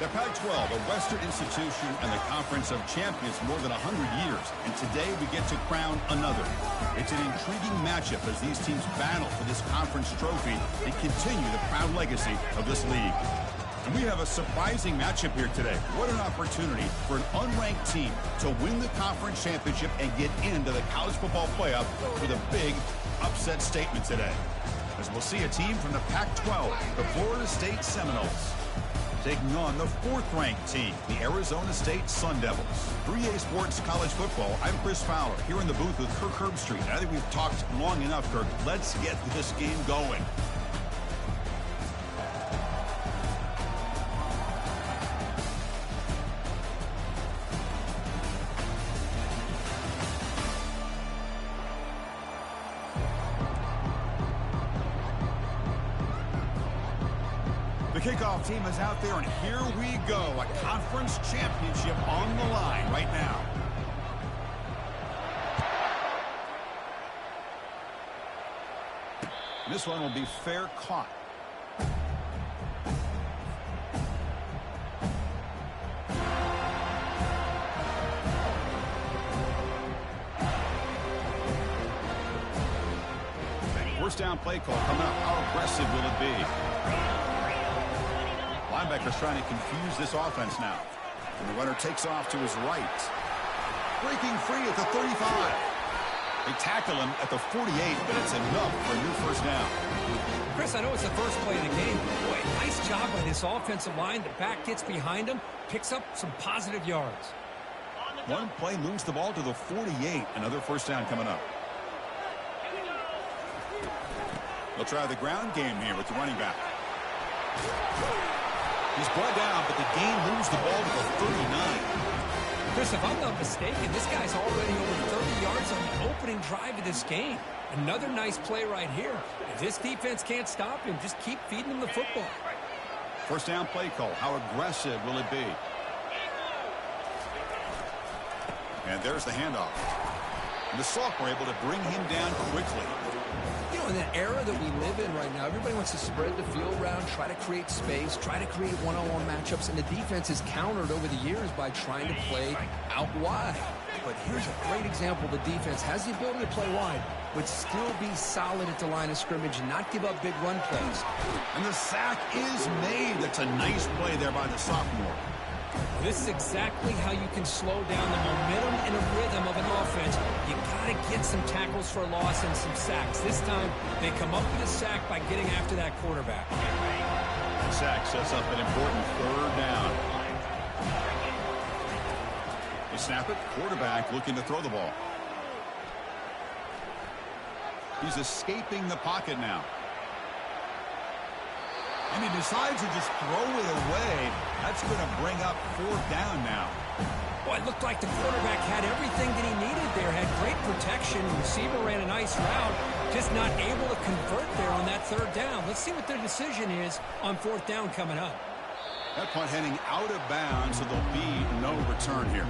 The Pac-12, a Western institution and the Conference of Champions more than 100 years. And today we get to crown another. It's an intriguing matchup as these teams battle for this conference trophy and continue the proud legacy of this league. And we have a surprising matchup here today. What an opportunity for an unranked team to win the conference championship and get into the college football playoff with a big upset statement today. As we'll see a team from the Pac-12, the Florida State Seminoles, taking on the fourth-ranked team, the Arizona State Sun Devils. 3A Sports College Football, I'm Chris Fowler, here in the booth with Kirk Herbstreit. I think we've talked long enough, Kirk. Let's get this game going. The kickoff team is out there, and here we go. A conference championship on the line right now. This one will be fair caught. First down play call coming up. How aggressive will it be? Linebackers trying to confuse this offense now. And the runner takes off to his right. Breaking free at the 35. They tackle him at the 48, but it's enough for a new first down. Chris, I know it's the first play of the game. Boy, nice job by this offensive line. The back gets behind him, picks up some positive yards. One play moves the ball to the 48. Another first down coming up. They'll try the ground game here with the running back. He's brought down, but the gain moves the ball to the 39. Chris, if I'm not mistaken, this guy's already over 30 yards on the opening drive of this game. Another nice play right here. If this defense can't stop him, just keep feeding him the football. First down play call. How aggressive will it be? And there's the handoff. And the sophomore able to bring him down quickly. You know, in that era that we live in right now, everybody wants to spread the field around, try to create space, try to create one-on-one matchups, and the defense is countered over the years by trying to play out wide. But here's a great example. The defense has the ability to play wide, but still be solid at the line of scrimmage and not give up big run plays. And the sack is made. That's a nice play there by the sophomore. This is exactly how you can slow down the momentum and a rhythm of an offense. You got to get some tackles for loss and some sacks. This time, they come up with a sack by getting after that quarterback. The sack sets up an important third down. They snap it. Quarterback looking to throw the ball. He's escaping the pocket now. And he decides to just throw it away. That's going to bring up fourth down now. Boy, it looked like the quarterback had everything that he needed there. Had great protection. The receiver ran a nice route. Just not able to convert there on that third down. Let's see what their decision is on fourth down coming up. That punt heading out of bounds, so there'll be no return here.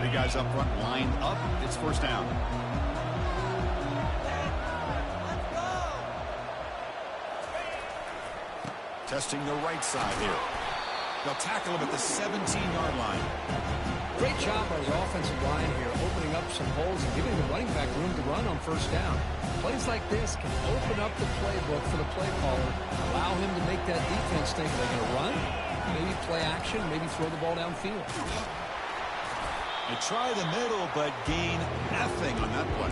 Guys up front lined up. It's first down. Testing the right side here. They'll tackle him at the 17-yard line. Great job by the offensive line here, opening up some holes and giving the running back room to run on first down. Plays like this can open up the playbook for the play caller, allow him to make that defense think they're going to run, maybe play action, maybe throw the ball downfield. They try the middle, but gain nothing on that play.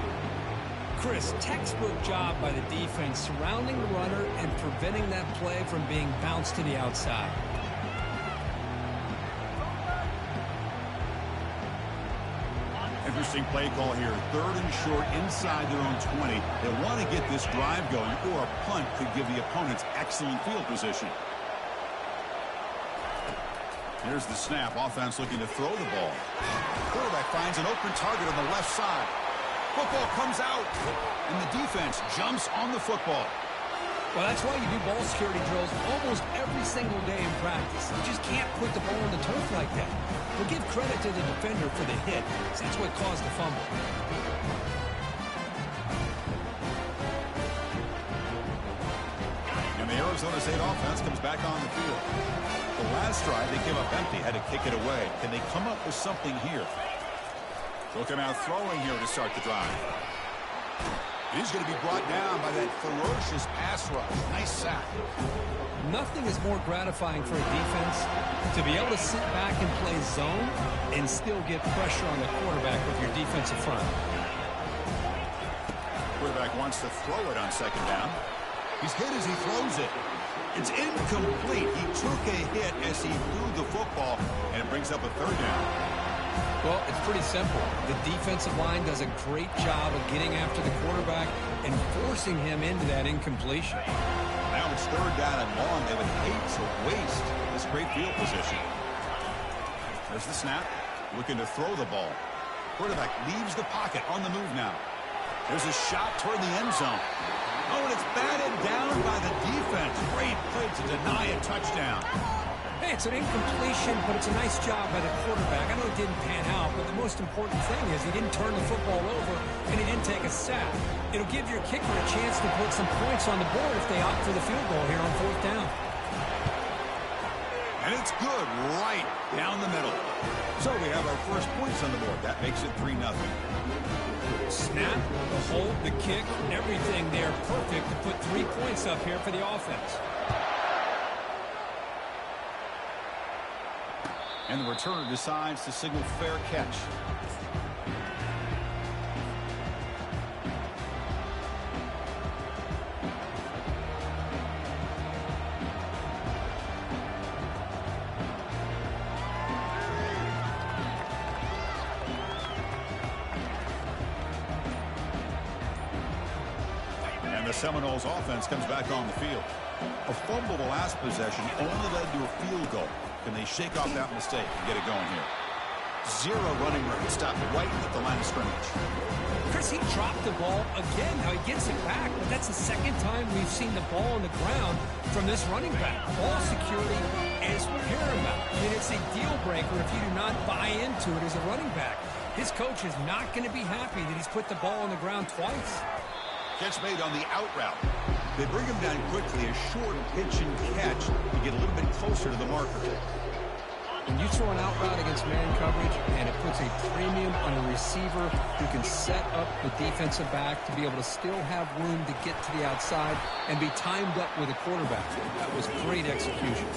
Chris, textbook job by the defense surrounding the runner and preventing that play from being bounced to the outside. Interesting play call here. Third and short inside their own 20. They want to get this drive going, or a punt could give the opponents excellent field position. Here's the snap. Offense looking to throw the ball. Quarterback finds an open target on the left side. Football comes out, and the defense jumps on the football. Well, that's why you do ball security drills almost every single day in practice. You just can't put the ball on the turf like that. But give credit to the defender for the hit, 'cause that's what caused the fumble. And the Arizona State offense comes back on the field. The last drive they came up empty, had to kick it away. Can they come up with something here? They'll come out throwing here to start the drive. He's going to be brought down by that ferocious pass rush. Nice sack. Nothing is more gratifying for a defense to be able to sit back and play zone and still get pressure on the quarterback with your defensive front. Quarterback wants to throw it on second down. He's hit as he throws it. It's incomplete. He took a hit as he threw the football, and it brings up a third down. Well, it's pretty simple. The defensive line does a great job of getting after the quarterback and forcing him into that incompletion. Now it's third down and long. They would hate to waste this great field position. There's the snap. Looking to throw the ball. Quarterback leaves the pocket on the move now. There's a shot toward the end zone. Oh, and it's batted down by the defense. Great play to deny a touchdown. Hey, it's an incompletion, but it's a nice job by the quarterback. I know it didn't pan out, but the most important thing is he didn't turn the football over and he didn't take a sack. It'll give your kicker a chance to put some points on the board if they opt for the field goal here on fourth down. And it's good right down the middle. So we have our first points on the board. That makes it 3-0. Snap, the hold, the kick, everything there perfect to put 3 points up here for the offense. And the returner decides to signal fair catch. And the Seminoles offense comes back on the field. A fumble the last possession only led to a field goal. Can they shake off that mistake and get it going here? Zero running room. Stopped right at the line of scrimmage. Chris, he dropped the ball again. Now he gets it back, but that's the second time we've seen the ball on the ground from this running back. Ball security is paramount. I mean, it's a deal breaker if you do not buy into it as a running back. His coach is not going to be happy that he's put the ball on the ground twice. Catch made on the out route. They bring him down quickly, a short pitch and catch to get a little bit closer to the marker. When you throw an out route against man coverage and it puts a premium on a receiver who can set up the defensive back to be able to still have room to get to the outside and be timed up with a quarterback. That was great execution.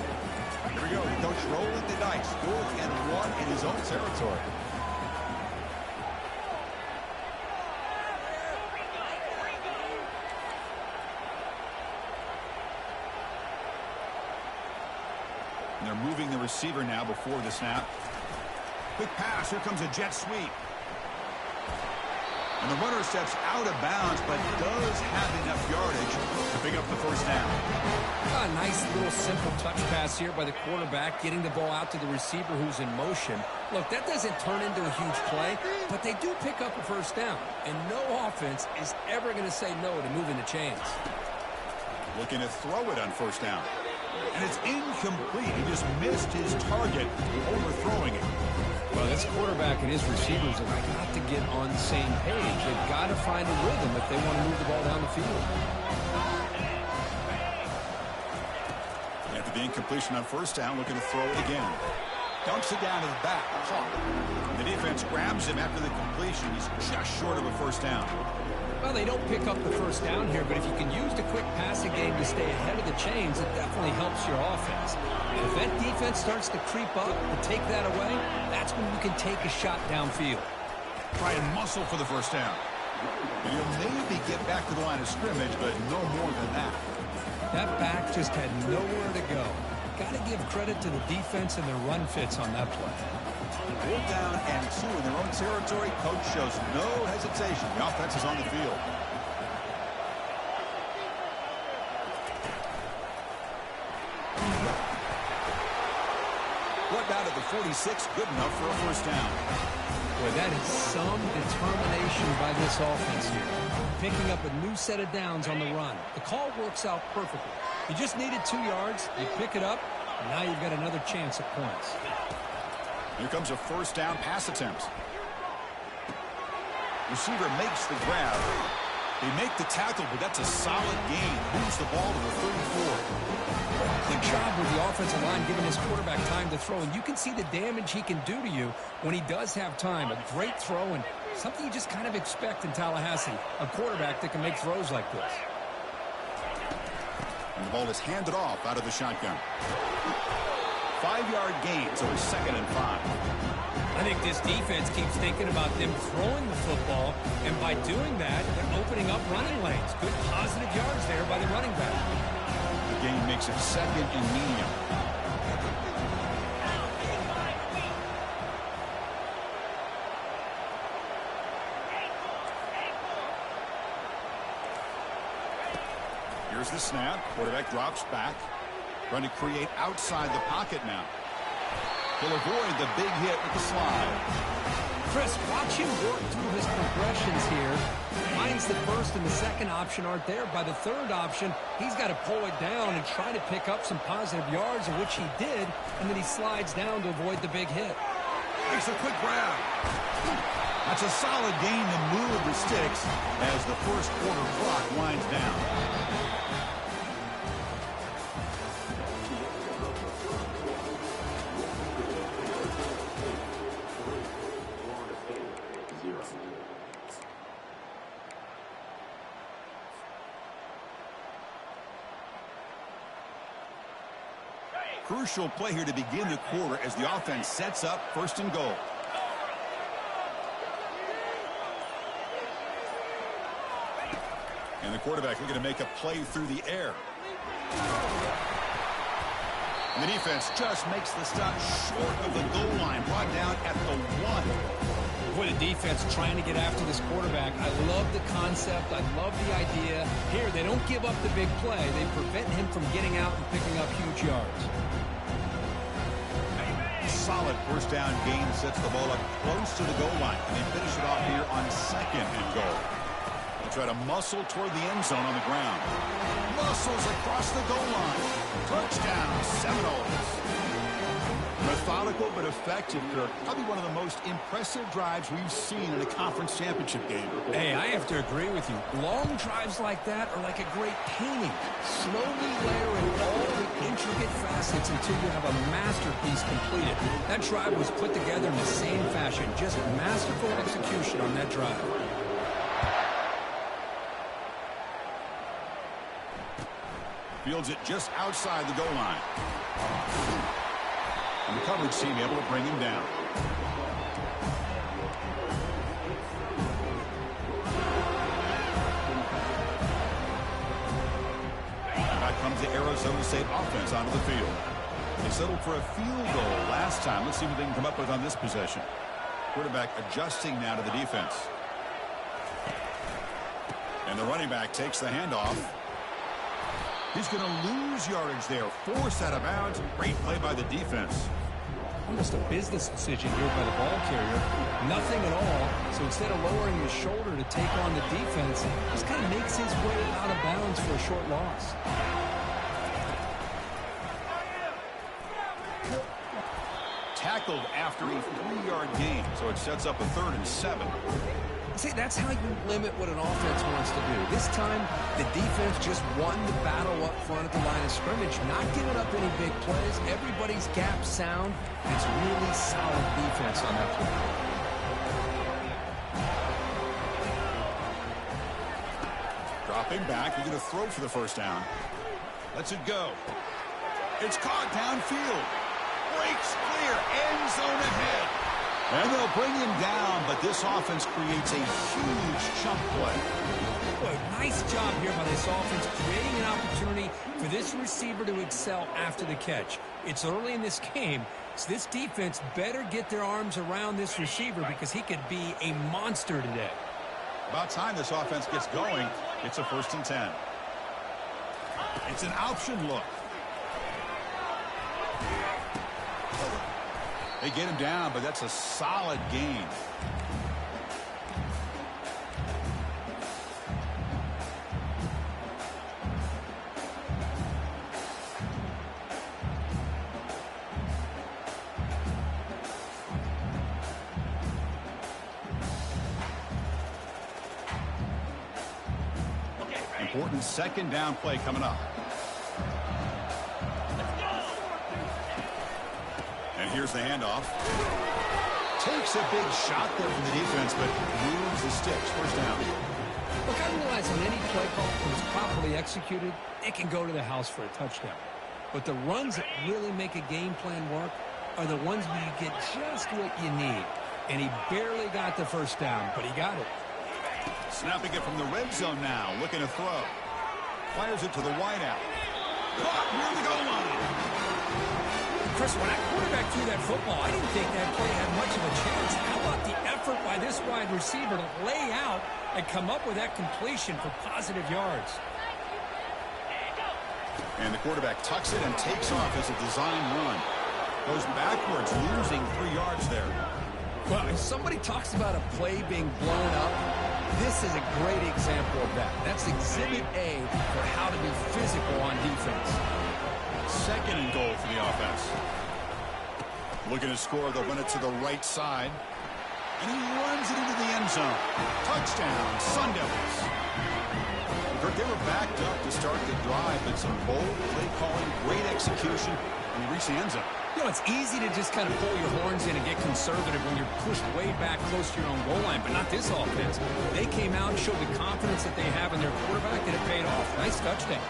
Here we go. Coach rolling the dice. 4th and 1 in his own territory. And they're moving the receiver now before the snap. Quick pass. Here comes a jet sweep. And the runner steps out of bounds, but does have enough yardage to pick up the first down. A nice little simple touch pass here by the quarterback, getting the ball out to the receiver who's in motion. Look, that doesn't turn into a huge play, but they do pick up a first down. And no offense is ever going to say no to moving the chains. Looking to throw it on first down. And it's incomplete. He just missed his target, overthrowing it. Well, this quarterback and his receivers have got to get on the same page. They've got to find a rhythm if they want to move the ball down the field. After the incompletion on first down, looking to throw it again. Dumps it down to the back. The defense grabs him after the completion. He's just short of a first down. Well, they don't pick up the first down here, but if you can use the quick passing game to stay ahead of the chains, it definitely helps your offense. And if that defense starts to creep up and take that away, that's when you can take a shot downfield. Try and muscle for the first down. And he'll maybe get back to the line of scrimmage, but no more than that. That back just had nowhere to go. Got to give credit to the defense and their run fits on that play. 4th down and 2 in their own territory. Coach shows no hesitation. The offense is on the field. brought down at the 46. Good enough for a first down. Boy, that is some determination by this offense here. Picking up a new set of downs on the run. The call works out perfectly. You just needed 2 yards. You pick it up, and now you've got another chance at points. Here comes a first down pass attempt. Receiver makes the grab. They make the tackle, but that's a solid gain. Moves the ball to the 34. Good job with the offensive line giving his quarterback time to throw, and you can see the damage he can do to you when he does have time. A great throw and something you just kind of expect in Tallahassee, a quarterback that can make throws like this. And the ball is handed off out of the shotgun. 5-yard gain, so it's 2nd and 5. I think this defense keeps thinking about them throwing the football, and by doing that, they're opening up running lanes. Good positive yards there by the running back. The gain makes it 2nd and medium. Here's the snap. Quarterback drops back. Trying to create outside the pocket now. He'll avoid the big hit with the slide. Chris, watch him work through his progressions here. Finds the first and the second option aren't there. By the third option, he's got to pull it down and try to pick up some positive yards, of which he did, and then he slides down to avoid the big hit. Makes a quick grab. That's a solid gain to move the sticks as the first quarter clock winds down. Crucial play here to begin the quarter as the offense sets up 1st and goal. And the quarterback looking to make a play through the air. And the defense just makes the stop short of the goal line, brought down at the 1. Boy, the defense trying to get after this quarterback. I love the concept. I love the idea. Here, they don't give up the big play. They prevent him from getting out and picking up huge yards. Solid first down gain sets the ball up close to the goal line. And they finish it off here on 2nd and goal. They try to muscle toward the end zone on the ground. Muscles across the goal line. Touchdown, Seminoles. Methodical but effective, Kirk. Probably one of the most impressive drives we've seen in a conference championship game. Hey, I have to agree with you. Long drives like that are like a great painting. Slowly layering all the intricate facets until you have a masterpiece completed. That drive was put together in the same fashion. Just masterful execution on that drive. Fields it just outside the goal line. And the coverage team able to bring him down. Back comes the Arizona State offense onto the field. They settled for a field goal last time. Let's see what they can come up with on this possession. Quarterback adjusting now to the defense. And the running back takes the handoff. He's going to lose yardage there. Forced out of bounds. Great play by the defense. Almost a business decision here by the ball carrier. Nothing at all. So instead of lowering his shoulder to take on the defense, just kind of makes his way out of bounds for a short loss. Tackled after a 3-yard gain. So it sets up a 3rd and 7. See, that's how you limit what an offense wants to do. This time, the defense just won the battle up front at the line of scrimmage, not giving up any big plays. Everybody's gap sound. It's really solid defense on that play. Dropping back, we're going to throw for the first down. Lets it go. It's caught downfield. Breaks clear, end zone ahead. And they'll bring him down, but this offense creates a huge chunk play. Boy, nice job here by this offense, creating an opportunity for this receiver to excel after the catch. It's early in this game, so this defense better get their arms around this receiver because he could be a monster today. About time this offense gets going. It's a 1st and 10. It's an option look. They get him down, but that's a solid gain. Important second down play coming up. And here's the handoff. Takes a big shot there from the defense, but moves the sticks. First down. Look, I realize on any play call, when it's properly executed, it can go to the house for a touchdown. But the runs that really make a game plan work are the ones where you get just what you need. And he barely got the first down, but he got it. Snapping it from the red zone now, looking to throw. Fires it to the wideout. Caught near the goal line. Chris, when that quarterback threw that football, I didn't think that play had much of a chance. How about the effort by this wide receiver to lay out and come up with that completion for positive yards? And the quarterback tucks it and takes off as a design run. Goes backwards, losing 3 yards there. Well, if somebody talks about a play being blown up, this is a great example of that. That's exhibit A for how to be physical on defense. Second and goal for the offense. Looking to score, they'll run it to the right side. And he runs it into the end zone. Touchdown, Sun Devils. Kirk, they were backed up to start the drive, but some bold play calling, great execution, and he reached the end zone. You know, it's easy to just kind of pull your horns in and get conservative when you're pushed way back close to your own goal line, but not this offense. They came out and showed the confidence that they have in their quarterback, and it paid off. Nice touchdown.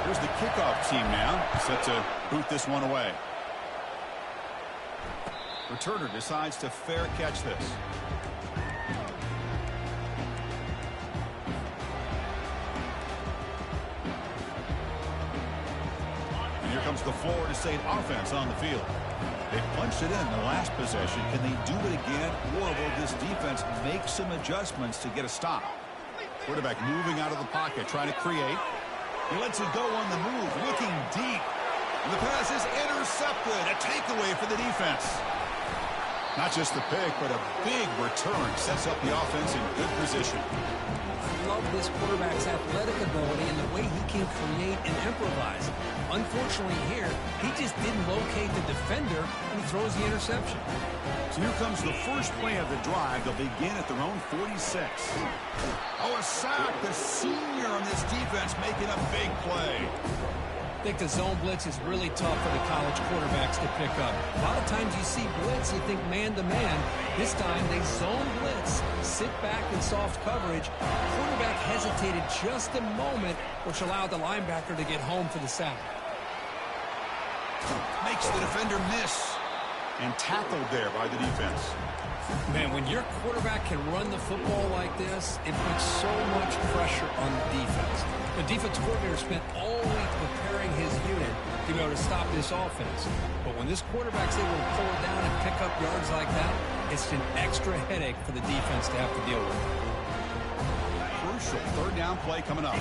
Here's the kickoff team now, set to boot this one away. Returner decides to fair catch this. Here comes the Florida State offense on the field. They punched it in the last possession. Can they do it again, or will this defense make some adjustments to get a stop? Quarterback moving out of the pocket, trying to create. He lets it go on the move, looking deep. And the pass is intercepted. A takeaway for the defense. Not just the pick, but a big return sets up the offense in good position. I love this quarterback's athletic ability and the way he can create and improvise. Unfortunately here, he just didn't locate the defender when he throws the interception. So here comes the first play of the drive. They'll begin at their own 46. Oh, a sack. The senior on this defense making a big play. I think the zone blitz is really tough for the college quarterbacks to pick up. A lot of times you see blitz, you think man-to-man. This time they zone blitz, sit back in soft coverage. Quarterback hesitated just a moment, which allowed the linebacker to get home for the sack. Makes the defender miss. And tackled there by the defense. Man, when your quarterback can run the football like this, it puts so much pressure on the defense. The defense coordinator spent all week preparing his unit to be able to stop this offense. But when this quarterback's able to pull it down and pick up yards like that, it's an extra headache for the defense to have to deal with. Crucial third down play coming up.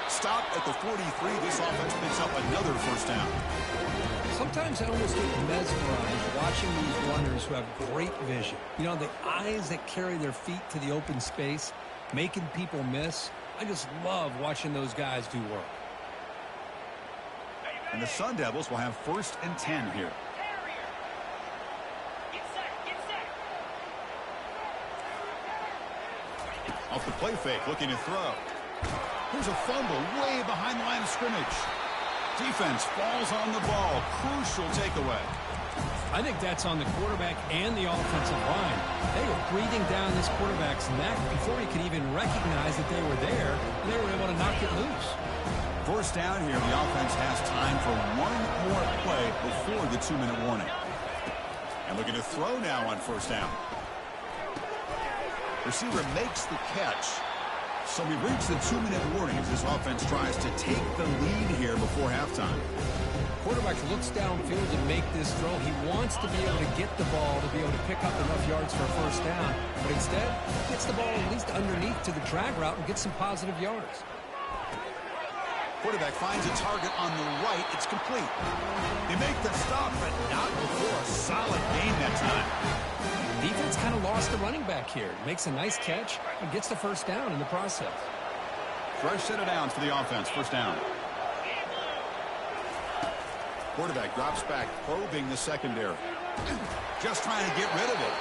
Stop at the 43. This offense picks up another first down. Sometimes I almost get mesmerized watching these runners who have great vision. You know, the eyes that carry their feet to the open space, making people miss. I just love watching those guys do work. And the Sun Devils will have first and 10 here. Off the play fake, looking to throw. Here's a fumble way behind the line of scrimmage. Defense falls on the ball. Crucial takeaway. I think that's on the quarterback and the offensive line. They were breathing down this quarterback's neck before he could even recognize that they were there, and they were able to knock it loose. First down here, the offense has time for one more play before the 2-minute warning. And looking to throw now on first down. Receiver makes the catch. So we reach the 2-minute warning as this offense tries to take the lead here before halftime. Quarterback looks downfield to make this throw. He wants to be able to get the ball to be able to pick up enough yards for a first down. But instead, gets the ball at least underneath to the drag route and gets some positive yards. Quarterback finds a target on the right. It's complete. They make the stop, but not before a solid gain that time. Defense kind of lost the running back here. Makes a nice catch and gets the first down in the process. Fresh set of downs for the offense. First down. Quarterback drops back, probing the secondary. Just trying to get rid of it.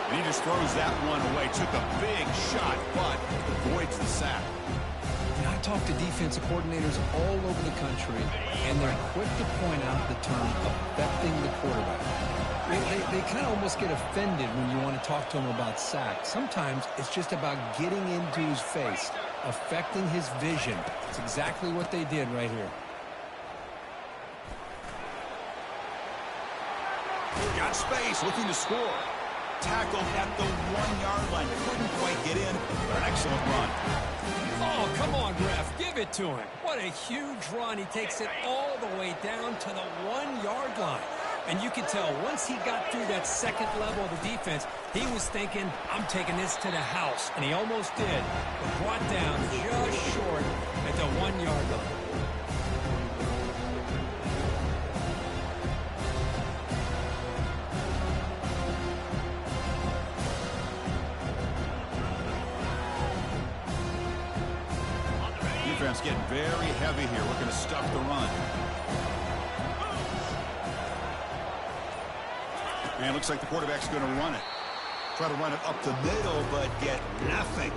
And he just throws that one away. Took a big shot, but avoids the sack. I talk to defensive coordinators all over the country, and they're quick to point out the term affecting the quarterback. They kind of almost get offended when you want to talk to them about sacks. Sometimes it's just about getting into his face, affecting his vision. It's exactly what they did right here. Got space, looking to score. Tackled at the 1-yard line. Couldn't quite get in, but an excellent run. Oh, come on, ref. Give it to him. What a huge run. He takes it all the way down to the 1-yard line. And you can tell once he got through that second level of the defense, he was thinking, I'm taking this to the house. And he almost did, but brought down just short at the 1-yard line. Defense getting very heavy here, looking to stuff the run. And looks like the quarterback's going to run it. Try to run it up the middle, but get nothing.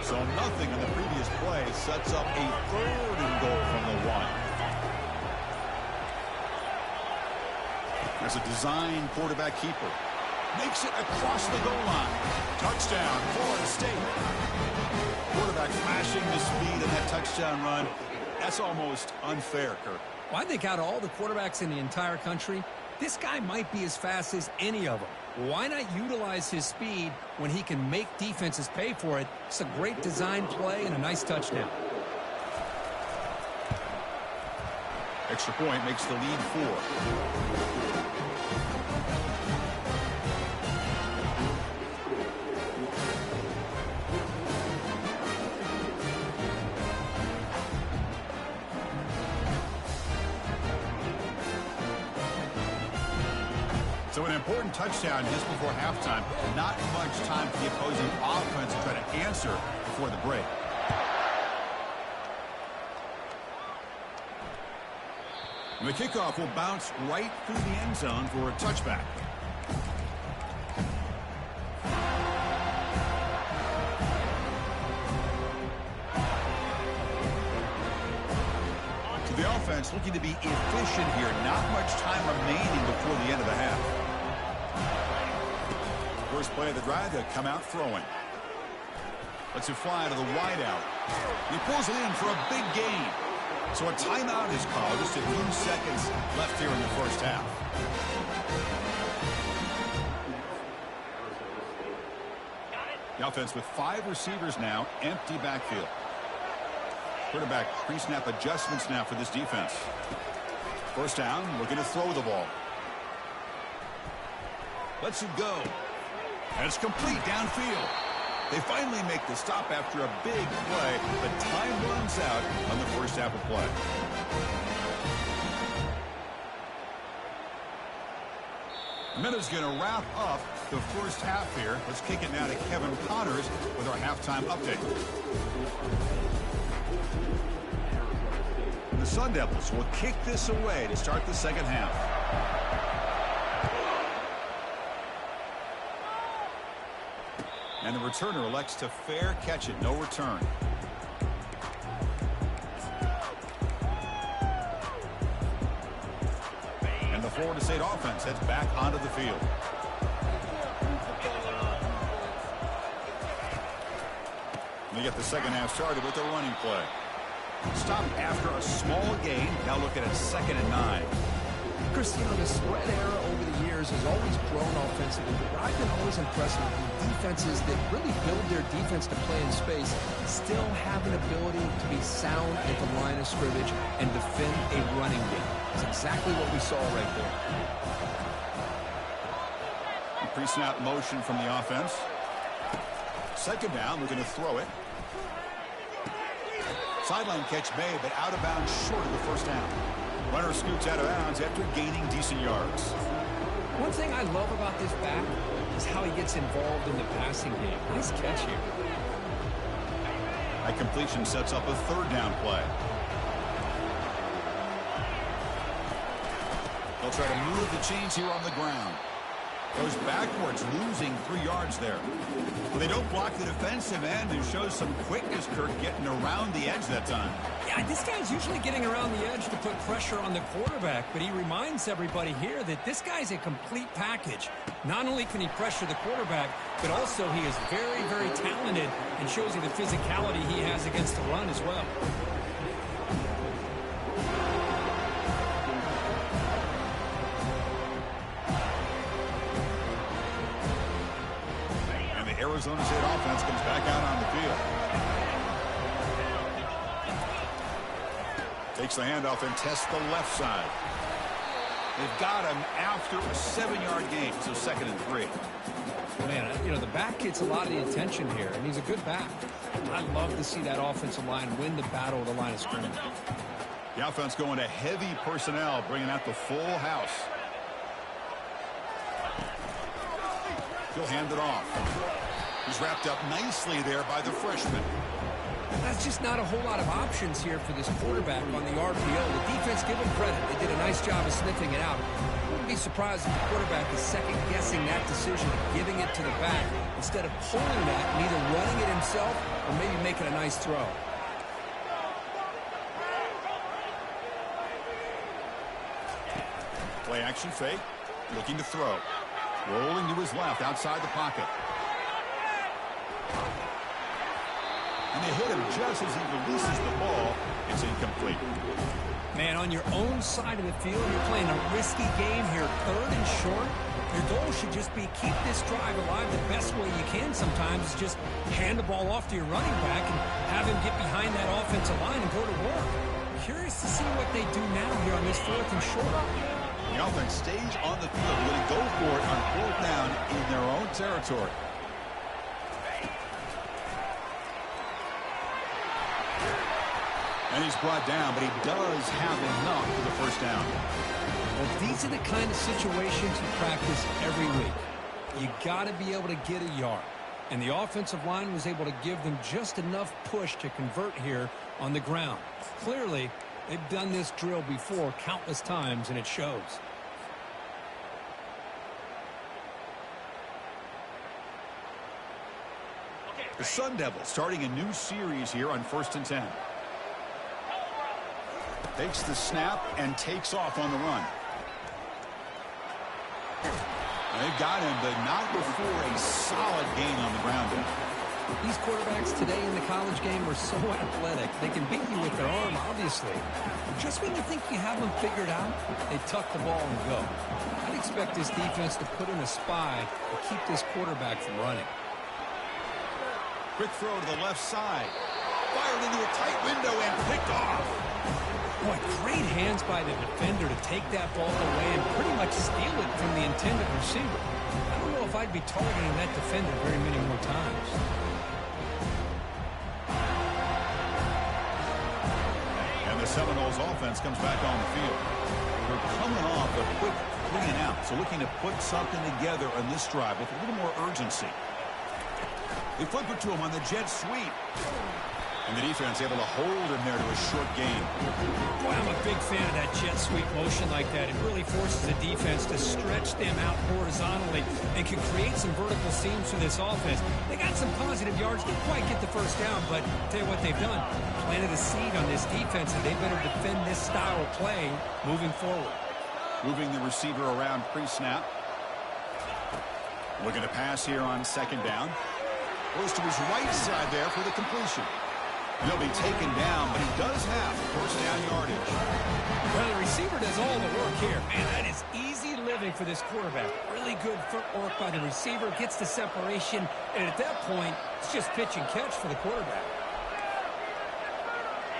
So nothing in the previous play sets up a 3rd and goal from the 1. There's a design quarterback keeper. Makes it across the goal line. Touchdown, Florida State. Quarterback flashing the speed in that touchdown run. That's almost unfair, Kirk. Well, I think out of all the quarterbacks in the entire country, this guy might be as fast as any of them. Why not utilize his speed when he can make defenses pay for it? It's a great design play and a nice touchdown. Extra point makes the lead 4. So an important touchdown just before halftime. Not much time for the opposing offense to try to answer before the break. And the kickoff will bounce right through the end zone for a touchback. So the offense looking to be efficient here. Not much time remaining before the end of the half. First play of the drive, to come out throwing. Lets it fly to the wideout. He pulls it in for a big gain. So a timeout is called. Just a few seconds left here in the first half. The offense with 5 receivers now, empty backfield. Quarterback pre-snap adjustments now for this defense. First down, looking to throw the ball. Lets it go. And it's complete downfield. They finally make the stop after a big play, but time runs out on the first half of play. A minute's going to wrap up the first half here. Let's kick it now to Kevin Connors with our halftime update. The Sun Devils will kick this away to start the second half. And the returner elects to fair catch it. No return. And the Florida State offense heads back onto the field. And they get the second half started with a running play. Stop after a small gain. Now looking at 2nd and 9. Chris, you know, the spread era over the years has always grown offensively, but I've been always impressed with the defenses that really build their defense to play in space, still have an ability to be sound at the line of scrimmage and defend a running game. It's exactly what we saw right there. Pre-snap motion from the offense. Second down, we're going to throw it. sideline catch made, but out of bounds short of the first down. Runner scoots out of bounds after gaining decent yards. One thing I love about this back is how he gets involved in the passing game. Nice catch here. That completion sets up a third down play. They'll try to move the chains here on the ground. Goes backwards, losing 3 yards there. But they don't block the defensive end and shows some quickness, Kirk, getting around the edge that time. Yeah, this guy's usually getting around the edge to put pressure on the quarterback, but he reminds everybody here that this guy's a complete package. Not only can he pressure the quarterback, but also he is very, very talented and shows you the physicality he has against the run as well. Arizona State offense comes back out on the field. Takes the handoff and tests the left side. They've got him after a 7-yard gain, so 2nd and 3. Man, you know, the back gets a lot of the attention here, and he's a good back. I love to see that offensive line win the battle of the line of scrimmage. The offense going to heavy personnel, bringing out the full house. He'll hand it off. He's wrapped up nicely there by the freshman. That's just not a whole lot of options here for this quarterback on the RPO. The defense, give them credit. They did a nice job of sniffing it out. I wouldn't be surprised if the quarterback is second-guessing that decision of giving it to the back instead of pulling that and either running it himself or maybe making a nice throw. Play action fake, looking to throw. Rolling to his left outside the pocket. And they hit him just as he releases the ball. It's incomplete. Man, on your own side of the field, you're playing a risky game here, 3rd and short. Your goal should just be keep this drive alive the best way you can sometimes is just hand the ball off to your running back and have him get behind that offensive line and go to work. Curious to see what they do now here on this 4th and short. The offense stays on the field. They're going to go for it on 4th down in their own territory. And he's brought down, but he does have enough for the first down. Well, these are the kind of situations you practice every week. You got to be able to get a yard. And the offensive line was able to give them just enough push to convert here on the ground. Clearly, they've done this drill before countless times, and it shows. The Sun Devils starting a new series here on 1st and 10. Takes the snap and takes off on the run. They've got him, but not before a solid gain on the ground there. These quarterbacks today in the college game are so athletic. They can beat you with their arm, obviously. But just when you think you have them figured out, they tuck the ball and go. I'd expect this defense to put in a spy to keep this quarterback from running. Quick throw to the left side. Fired into a tight window and picked off. Boy, great hands by the defender to take that ball away and pretty much steal it from the intended receiver. I don't know if I'd be targeting that defender very many more times. And the Seminoles offense comes back on the field. They're coming off a quick 3 and out, so looking to put something together on this drive with a little more urgency. They flip it to him on the jet sweep. And the defense able to hold him there to a short gain. Boy, I'm a big fan of that jet sweep motion like that. It really forces the defense to stretch them out horizontally and can create some vertical seams for this offense. They got some positive yards. Didn't quite get the first down, but tell you what they've done. Planted a seed on this defense, and they better defend this style of play moving forward. Moving the receiver around pre-snap. Looking to pass here on 2nd down. Goes to his right side there for the completion. He'll be taken down, but he does have first down yardage. Well, the receiver does all the work here. Man, that is easy living for this quarterback. Really good footwork by the receiver, gets the separation, and at that point, it's just pitch and catch for the quarterback.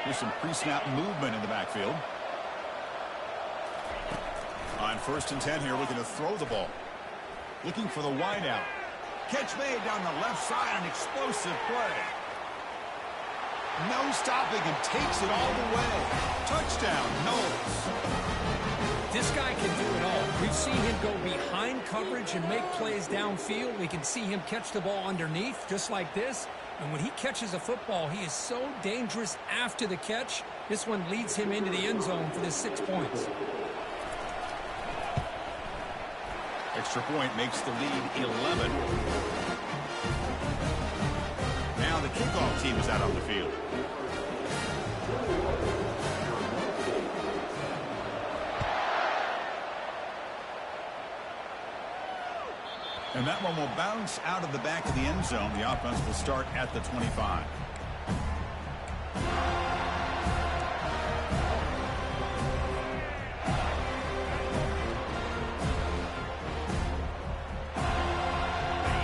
Here's some pre-snap movement in the backfield. On 1st and 10 here, looking to throw the ball. Looking for the wideout. Catch made down the left side, an explosive play. No stopping him. Takes it all the way. Touchdown, Knowles. This guy can do it all. We've seen him go behind coverage and make plays downfield. We can see him catch the ball underneath, just like this. And when he catches a football, he is so dangerous after the catch. This one leads him into the end zone for the 6 points. Extra point makes the lead 11. Now the kickoff team is out on the field. And that one will bounce out of the back of the end zone. The offense will start at the 25.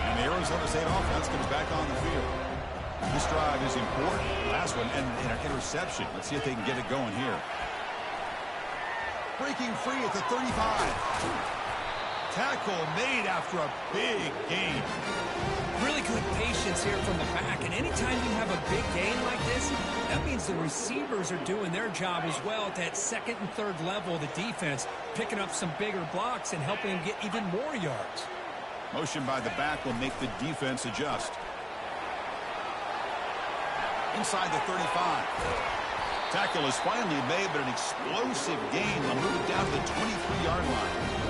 And the Arizona State offense comes back on the field. This drive is important. Last one and an interception. Let's see if they can get it going here. Breaking free at the 35. Tackle made after a big gain. Really good patience here from the back. And anytime you have a big gain like this, that means the receivers are doing their job as well at that second and third level of the defense, picking up some bigger blocks and helping them get even more yards. Motion by the back will make the defense adjust. Inside the 35. Tackle is finally made, but an explosive gain will move it down to the 23-yard line.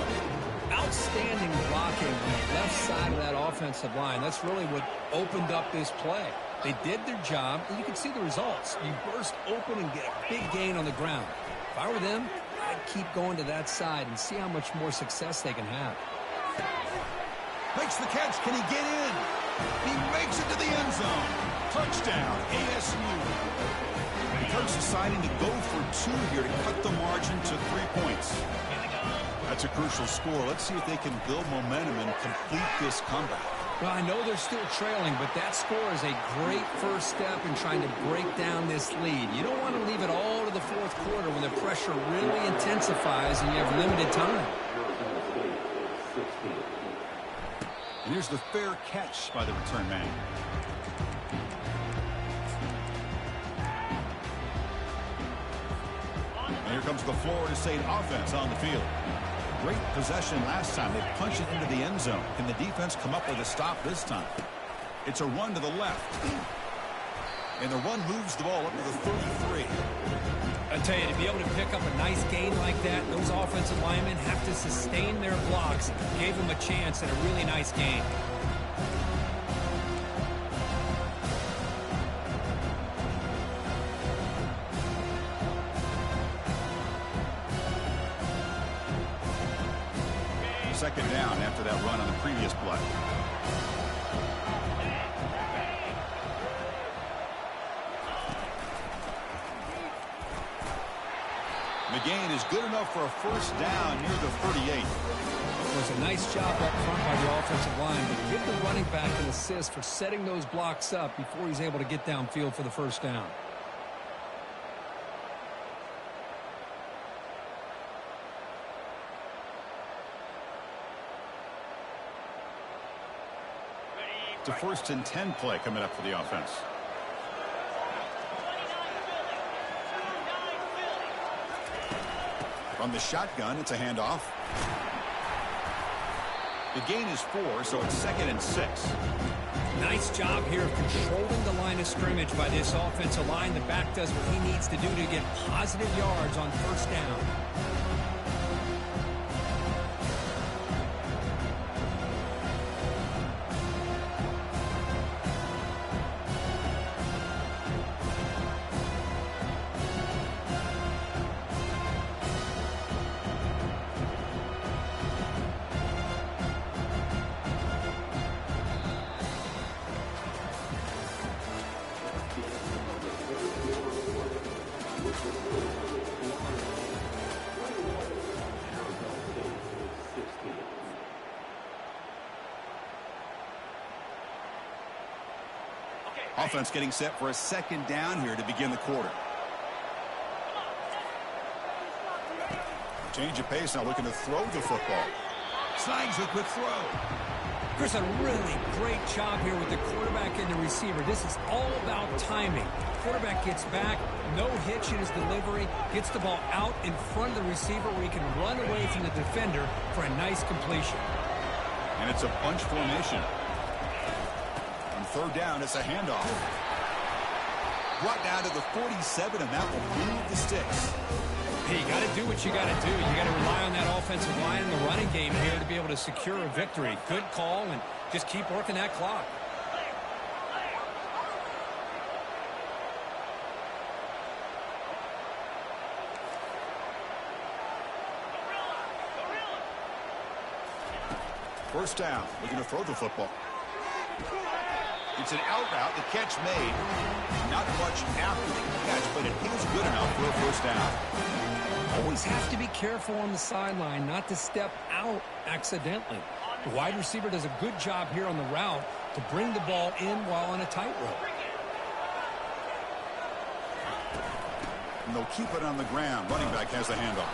Outstanding blocking on the left side of that offensive line. That's really what opened up this play. They did their job, and you can see the results. You burst open and get a big gain on the ground. If I were them, I'd keep going to that side and see how much more success they can have. Makes the catch. Can he get in? He makes it to the end zone. Touchdown, ASU. The coach deciding to go for two here to cut the margin to 3 points. That's a crucial score. Let's see if they can build momentum and complete this comeback. Well, I know they're still trailing, but that score is a great first step in trying to break down this lead. You don't want to leave it all to the fourth quarter when the pressure really intensifies and you have limited time. And here's the fair catch by the return man. And here comes the Florida State offense on the field. Great possession last time. They punched it into the end zone. Can the defense come up with a stop this time? It's a run to the left. And the run moves the ball up to the 33. I tell you, to be able to pick up a nice gain like that, those offensive linemen have to sustain their blocks. Gave them a chance at a really nice gain. Second down after that run on the previous play. The gain is good enough for a first down near the 38. It was a nice job up front by the offensive line, but give the running back an assist for setting those blocks up before he's able to get downfield for the first down. It's a 1st and 10 play coming up for the offense. From the shotgun, it's a handoff. The gain is 4, so it's 2nd and 6. Nice job here of controlling the line of scrimmage by this offensive line. The back does what he needs to do to get positive yards on first down. Offense getting set for a second down here to begin the quarter. Change of pace now, looking to throw the football. Snags a quick throw. Chris, a really great job here with the quarterback and the receiver. This is all about timing. Quarterback gets back, no hitch in his delivery, gets the ball out in front of the receiver where he can run away from the defender for a nice completion. And it's a bunch formation. On third down, it's a handoff. Brought down to the 47, and that will move the sticks. Hey, you got to do what you got to do. You got to rely on that offensive line in the running game here to be able to secure a victory. Good call, and just keep working that clock. First down, looking to throw the football. It's an out route, the catch made. Not much after the catch, but it is good enough for a first down. Always have to be careful on the sideline not to step out accidentally. The wide receiver does a good job here on the route to bring the ball in while on a tightrope. And they'll keep it on the ground. Running back has the handoff.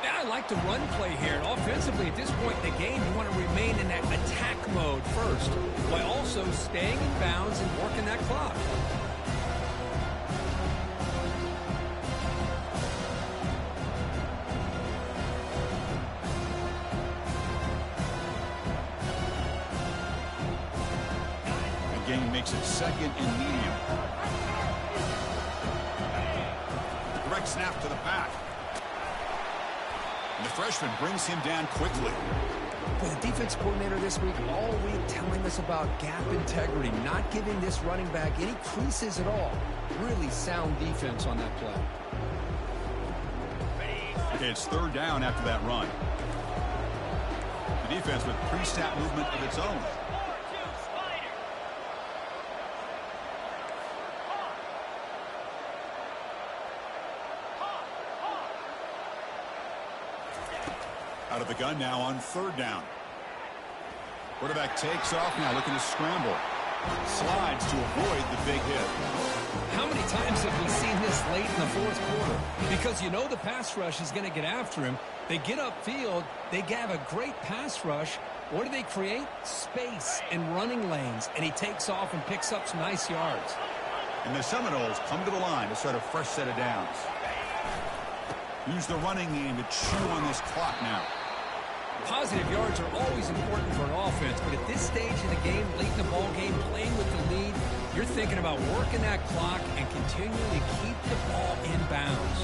Yeah, I like the run play here. And offensively, at this point in the game, you want to remain in that attack mode first, while also staying in bounds and working that clock. The game makes it second and medium. Direct snap to the back. And the freshman brings him down quickly. Well, the defense coordinator this week all week telling us about gap integrity, not giving this running back any creases at all. Really sound defense on that play. Okay, it's third down after that run. The defense with pre-snap movement of its own. Out of the gun now on third down. Quarterback takes off now, looking to scramble. Slides to avoid the big hit. How many times have we seen this late in the fourth quarter? Because you know the pass rush is going to get after him. They get upfield. They have a great pass rush. What do they create? Space and running lanes. And he takes off and picks up some nice yards. And the Seminoles come to the line to start a fresh set of downs. Use the running game to chew on this clock now. Positive yards are always important for an offense, but at this stage in the game, late in the ball game, playing with the lead, you're thinking about working that clock and continually keep the ball in bounds.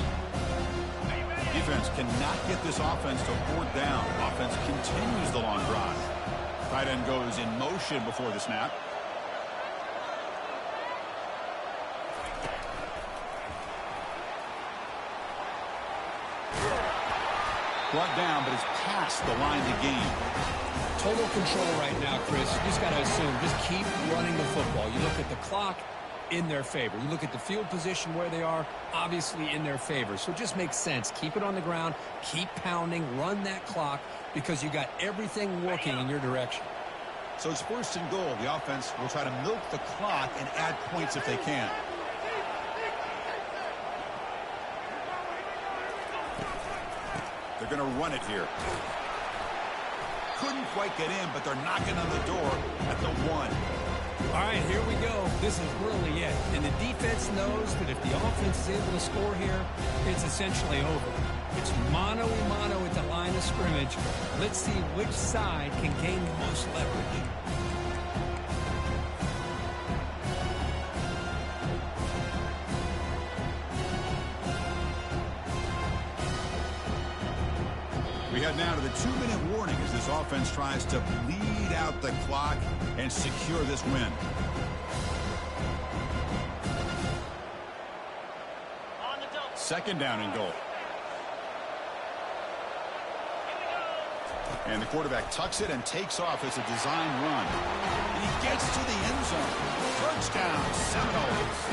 Defense cannot get this offense to fourth down. Offense continues the long drive. Tight end goes in motion before the snap. Brought down, but it's past the line to gain. Total control right now, Chris. You just got to assume, just keep running the football. You look at the clock, in their favor. You look at the field position where they are, obviously in their favor. So it just makes sense. Keep it on the ground, keep pounding, run that clock, because you got everything working in your direction. So it's first and goal. The offense will try to milk the clock and add points if they can. They're going to run it here. Couldn't quite get in, but they're knocking on the door at the 1. All right, here we go. This is really it. And the defense knows that if the offense is able to score here, it's essentially over. It's mano-a-mano at the line of scrimmage. Let's see which side can gain the most leverage. We head now to the 2-minute warning as this offense tries to bleed out the clock and secure this win. Second down and goal. And the quarterback tucks it and takes off as a design run. And he gets to the end zone. Touchdown, Seminoles.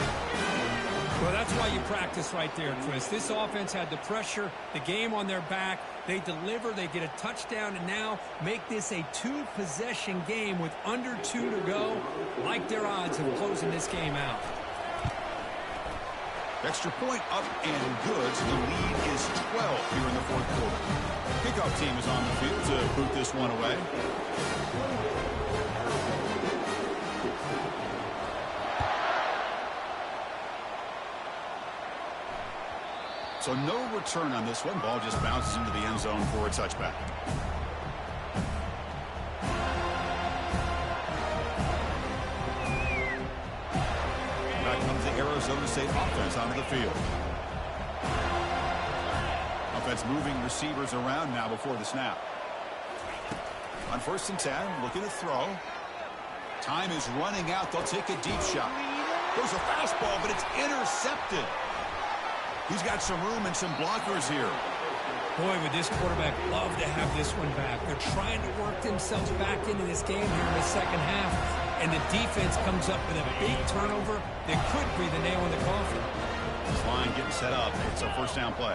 Well, that's why you practice right there, Chris. This offense had the pressure, the game on their back. They deliver, they get a touchdown, and now make this a 2-possession game with under 2 to go. Like their odds of closing this game out. Extra point up and good, so the lead is 12 here in the fourth quarter. Kickoff team is on the field to boot this one away. So no return on this one. Ball just bounces into the end zone for a touchback. Back comes the Arizona State offense onto the field. Offense moving receivers around now before the snap. On 1st and 10, looking to throw. Time is running out. They'll take a deep shot. There's a fastball, but it's intercepted. He's got some room and some blockers here. Boy, would this quarterback love to have this one back. They're trying to work themselves back into this game here in the second half, and the defense comes up with a big turnover that could be the nail in the coffin. This line getting set up. It's a 1st down play.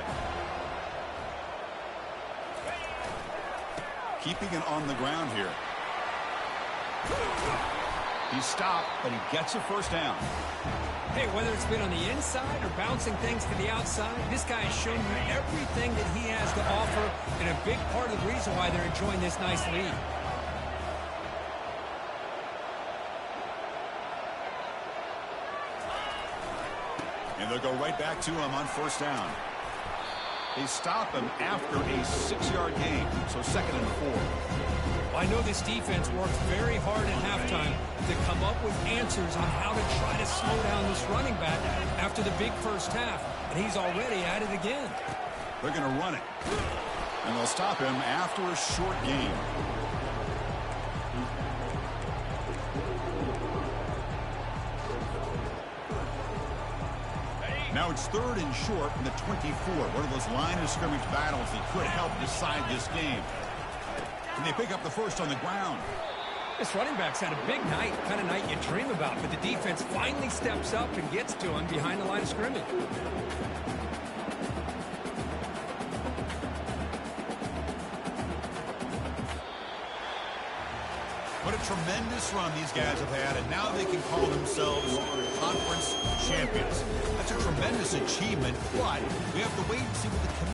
Keeping it on the ground here. He's stopped, but he gets a 1st down. Hey, whether it's been on the inside or bouncing things to the outside, this guy has shown you everything that he has to offer, and a big part of the reason why they're enjoying this nice lead. And they'll go right back to him on 1st down. They stop him after a 6-yard gain, so 2nd and 4. I know this defense worked very hard at halftime to come up with answers on how to try to slow down this running back after the big first half, and he's already at it again. They're going to run it, and they'll stop him after a short gain. Now it's 3rd and short from the 24. One of those line of scrimmage battles that could help decide this game. And they pick up the 1st on the ground. This running back's had a big night, kind of night you dream about, but the defense finally steps up and gets to him behind the line of scrimmage. What a tremendous run these guys have had, and now they can call themselves conference champions. That's a tremendous achievement, but we have to wait and see what the